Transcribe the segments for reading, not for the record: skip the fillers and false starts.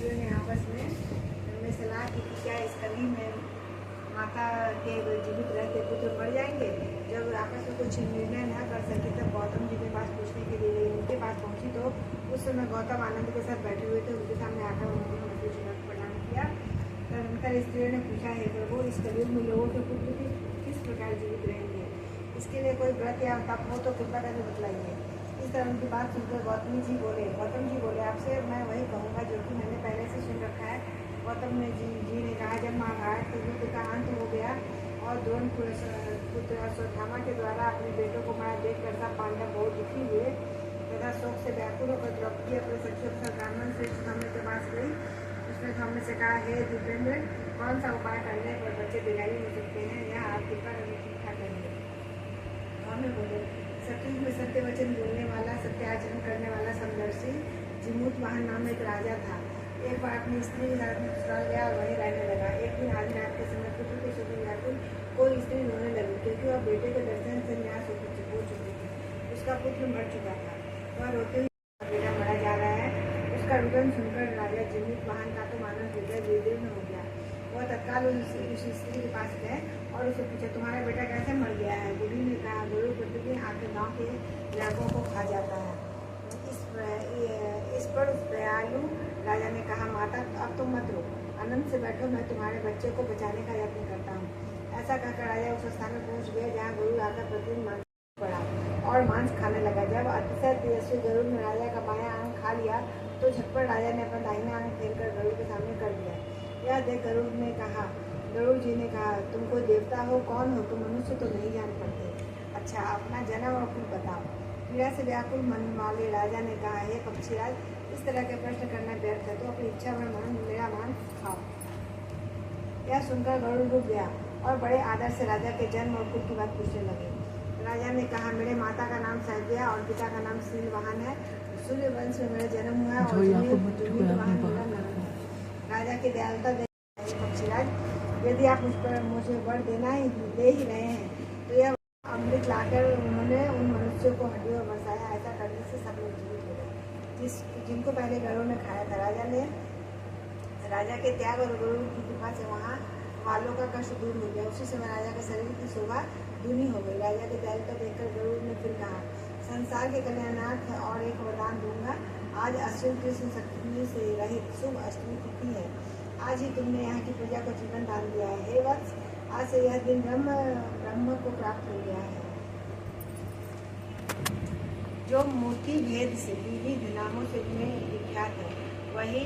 स्त्रियों ने आपस में सलाह की कि क्या इस कली में माता के जीवित रहते पुत्र मर जाएंगे। जब आपस में कुछ निर्णय न कर सके तब गौतम जी के पास पूछने के लिए उनके पास पहुंची तो उस समय गौतम आनंद के साथ बैठे हुए थे। उनके सामने आकर उन्होंने मृत्यु प्रदान किया। तदनंतर स्त्रियों ने पूछा, है प्रभु, इस कलयुग में लोगों के पुत्र किस प्रकार जीवित रहेंगे? इसके लिए कोई व्रत या तप हो तो कृपा करके बतलाइए। इस तरह उनकी बात सुनकर गौतम जी बोले, आपसे मैं वही कहूँगा जो कि मैंने पहले से सुन रखा है। गौतम जी ने कहा, जब महाभारत के युद्ध का अंत हो गया और द्रोण पुत्र अश्वत्थामा के द्वारा अपने बेटों को मारा देखकर सब पांडव बहुत दुखी हुए तथा शोक से व्याकुल होकर द्रौपदी अपने सखियों के साथ ब्राह्मण श्रेष्ठ स्वामी के पास गई। उसने स्वामी से कहा, हे दीपेंद्र, कौन सा उपाय करने पर बच्चे दीर्घायु हो सकते हैं? यह आप कृपा करके ठीक ठाक करेंगे। स्वामी बोले, सतयुग में सत्य वचन बोलने वाला, सत्य आचरण करने वाला समदर्शी जिमूत वाहन नाम एक राजा था। एक बार अपनी स्त्री के साथ ससुराल गया और वहीं रहने लगा। एक दिन आधी रात के समय पुत्र के शोक में व्याकुल कोई स्त्री रोने लगी, क्योंकि वह बेटे के दर्शन से न्यास हो चुकी थी। उसका पुत्र मर चुका था। वह रोते हुए, बेटा मरा जा रहा है। उसका रुदन सुनकर राजा जिमूत वाहन का तो मानव हृदय विदीर्ण हो गया। वह तत्काल उस स्त्री के पास गए और उसे पूछा, तुम्हारा बेटा कैसे मर गया है? बूढ़ी ने कहा, गुरु प्रतिदिन आके गाँव के इलाकों को खा जाता है। इस पर उस दयालु राजा ने कहा, माता अब तुम मत रो, आनंद से बैठो, मैं तुम्हारे बच्चे को बचाने का यत्न करता हूँ। ऐसा कहकर राजा उस स्थान में पहुँच गए जहाँ गुरु आकर प्रतिदिन मांस पड़ा और मांस खाने लगा। जब अतिशय तेजस्वी गरुड़ ने राजा का बायां अंग खा लिया तो झटपट राजा ने अपना दाहिना अंग फेंककर गरुड़ के सामने कर दिया। यह देख गरुड़ जी ने कहा, तुम कोई देवता हो? कौन हो तुम? मनुष्य तो नहीं जान पड़ते। अच्छा, अपना जन्म और कुल बताओ। पीड़ा से व्याकुल मन वाले राजा ने कहा, हे पक्षीराज, इस तरह के प्रश्न करना व्यर्थ है, तो अपनी इच्छा में मेरा मांस खाओ। यह सुनकर गरुड़ रुक गया और बड़े आदर से राजा के जन्म और कुल की बात पूछने लगे। राजा ने कहा, मेरे माता का नाम सहजिया और पिता का नाम सीलवाहन है। सूर्य वंश में मेरा जन्म हुआ है और राजा की दयालुता पक्षीराज, यदि आप मुझे वर दे ही रहे हैं तो यह अमृत लाकर उन्होंने उन मनुष्यों को हड्डियों में बसाया। ऐसा करने से सब लोग जीवित हो गए जिनको पहले गरुड़ ने खाया था। राजा के त्याग और गरुड़ की कृपा से वहाँ वालों का कष्ट दूर हो गया। उसी समय राजा के शरीर की शोभा दूनी हो गई। राजा की दयालुता देखकर गरुड़ ने फिर कहा, संसार के कल्याणार्थ और एक वरदान दूंगा। आज अश्विन कृष्ण शक्ति से रहित शुभ अष्टमी तिथि है। आज ही तुमने यहाँ की प्रजा को जीवन दान दिया है। हे वत्स, आज से यह दिन ब्रह्म को प्राप्त हो गया है। जो मूर्ति भेद से विविध नामों से विख्यात है, वही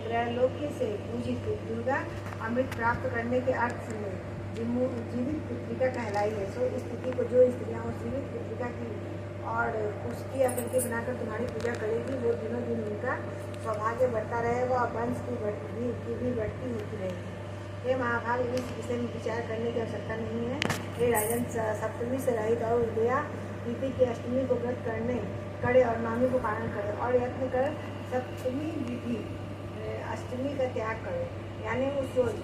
त्रैलोक्य से पूजित दुर्गा अमृत प्राप्त करने के अर्थ में जीवित पुत्रिका कहलाई है। सो इस तिथि को जो स्त्रियाँ उस जीवित पुत्रिका की और उसकी आकृति बनाकर तुम्हारी पूजा करेगी, वो दिनों दिन उनका सौभाग्य बढ़ता रहेगा और वंश की भी बढ़ती होती रहेगी। हे महाभाग, इस विषय में विचार करने की आवश्यकता नहीं है। हे राजन, सप्तमी से रहित और उदया तिथि की अष्टमी को व्रत करे और नवमी को पालन करे और यत्न कर सप्तमी विधि अष्टमी का त्याग करे, यानी उस रोज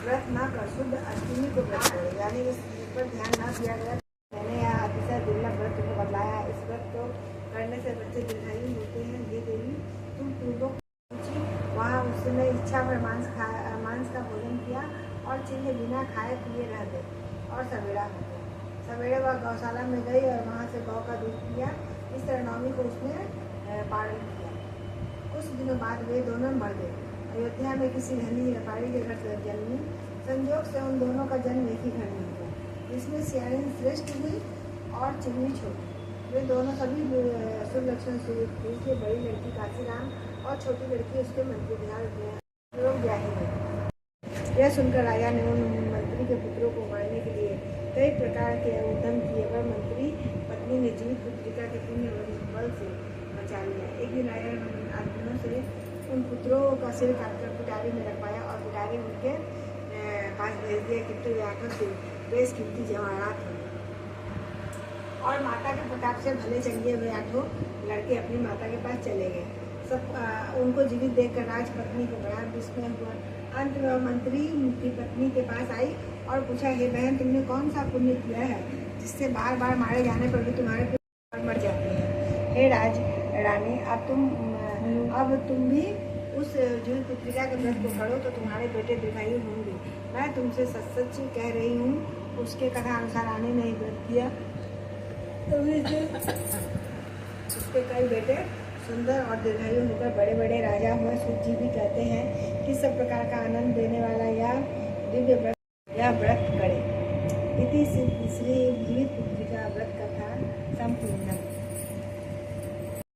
व्रत न कर शुद्ध अष्टमी को व्रत करे, यानी इस पर ध्यान न दिया गया। मैंने यह अतिशय दुर्लभ व्रत को बतलाया। इस व्रत को करने से बच्चे दीर्घायु होते हैं। हे देवी, तुम पूर्वक पहुंची, वहाँ उसने इच्छा पर मांस का भोजन किया और चिन्ह बिना खाए पिए रह गए और सवेरा हो गया। सवेरे वह गौशाला में गई और वहाँ से गौ का दूध पिया। इस तरह नवमी को उसने पालन किया। कुछ दिनों बाद वे दोनों मर गए। अयोध्या में किसी धनी व्यापारी के घर जन्मी। संयोग से उन दोनों का जन्म एक ही घर में हुआ, जिसमें सियानी श्रेष्ठ हुई और चिन्नी छोटी। वे दोनों सभी शुभ लक्षण से युक्त थे। बड़ी लड़की काशीराम और छोटी लड़की उसके मंत्री लोग ब्याही हुई। यह सुनकर राजा ने उन मंत्री के पुत्रों को मारने के लिए कई प्रकार के उद्यम किए, पर मंत्री पत्नी ने जीवित पुत्रिका के पुण्य बल से बचा लिया। एक दिन राजा ने आदमियों से उन पुत्रों का सिर काटकर पिटारी में रखवाया और पिटारी उनके पास भेज दिया, किंतु व्याकुल से बेश कीमती जवाहरात हुए और माता के प्रताप से भले चंगे हुए 8 लड़के अपनी माता के पास चले गए। सब उनको जीवित देखकर राजपत्नी को बड़ा विस्मय हुआ। अंत में मंत्री की पत्नी के पास आई और पूछा, हे बहन, तुमने कौन सा पुण्य किया है जिससे बार बार मारे जाने पर भी तुम्हारे पुत्र मर जाते हैं? हे रानी, अब तुम भी उस जीवित पुत्रिका के व्रत को करो तो तुम्हारे बेटे दीर्घायु होंगे। मैं तुमसे सच सच कह रही हूँ। उसके कथा अनुसार आने नहीं व्रत किया तो उसके कई बेटे सुंदर और दीर्घायु होकर बड़े बड़े राजा हुए। सूत जी भी कहते हैं कि सब प्रकार का आनंद देने वाला यह दिव्य व्रत करे। इति श्री जीवित पुत्रिका व्रत कथा